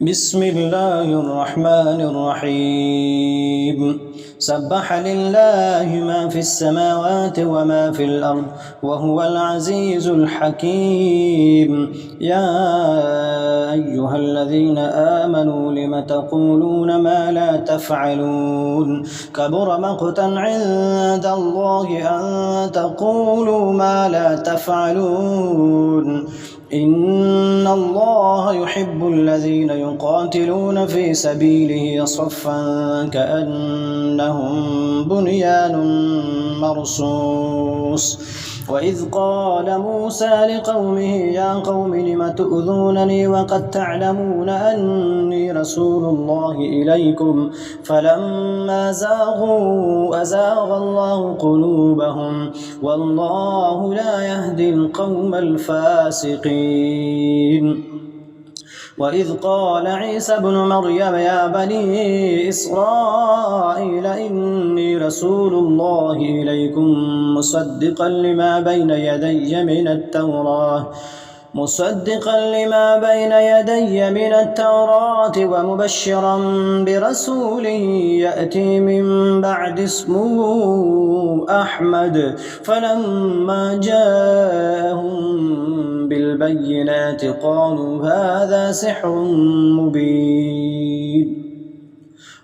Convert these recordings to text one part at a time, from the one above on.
بسم الله الرحمن الرحيم سبح لله ما في السماوات وما في الأرض وهو العزيز الحكيم يا أيها الذين آمنوا لم تقولون ما لا تفعلون كبر مقتا عند الله أن تقولوا ما لا تفعلون إن الله يحب الذين يقاتلون في سبيله صفا كأنهم بنيان مرصوص وإذ قال موسى لقومه يا قوم لم تؤذونني وقد تعلمون أني رسول الله إليكم فلما زاغوا أزاغ الله قلوبهم والله لا يهدي القوم الفاسقين وإذ قال عيسى ابن مريم يا بني إسرائيل إني رسول الله إليكم مصدقا لما بين يدي من التوراة ومبشرا برسول يأتي من بعد اسمه أحمد فلما جاءهم بالبينات قالوا هذا سحر مبين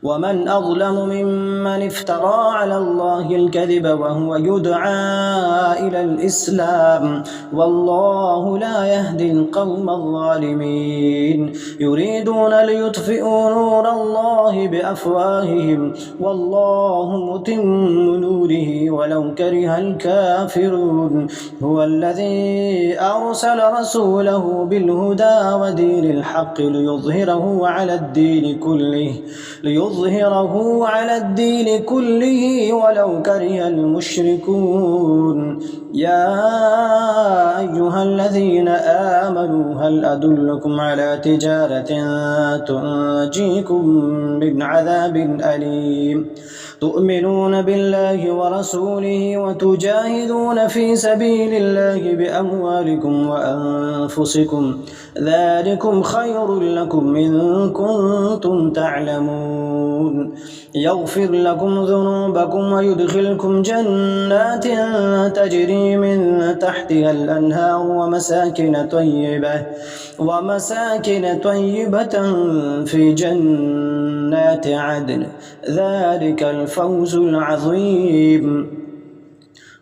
ومن أظلم ممن افترى على الله الكذب وهو يدعى إلى الإسلام والله لا يهدي القوم الظالمين يريدون ليطفئوا نور الله بأفواههم والله متم نوره ولو كره الكافرون هو الذي أرسل رسوله بالهدى ودين الحق ليظهره على الدين كله ولو كره المشركون يا أيها الذين آمنوا هل أدلكم على تجارة تنجيكم من عذاب أليم تؤمنون بالله ورسوله وتجاهدون في سبيل الله بأموالكم وأنفسكم ذلكم خير لكم إن كنتم تعلمون يغفر لكم ذنوبكم ويدخلكم جنات تجري من تحتها الأنهار ومساكن طيبة في جنات عدن ذلك الفوز العظيم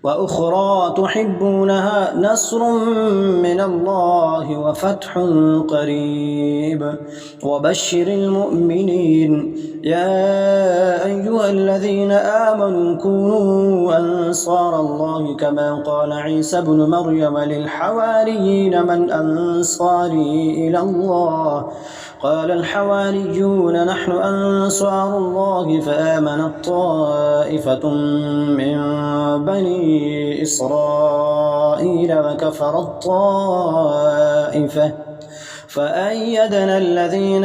وأخرى تحبونها نصر من الله وفتح قريب وبشر المؤمنين يا أيها الذين آمنوا كونوا أنصار الله كما قال عيسى ابن مريم للحواريين من أنصاري إلى الله قال الحواريون نحن أنصار الله فآمنت طائفة من بني إسرائيل وكفرت طائفة فأيدنا الذين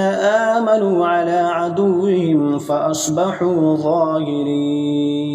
آمنوا على عدوهم فأصبحوا ظاهرين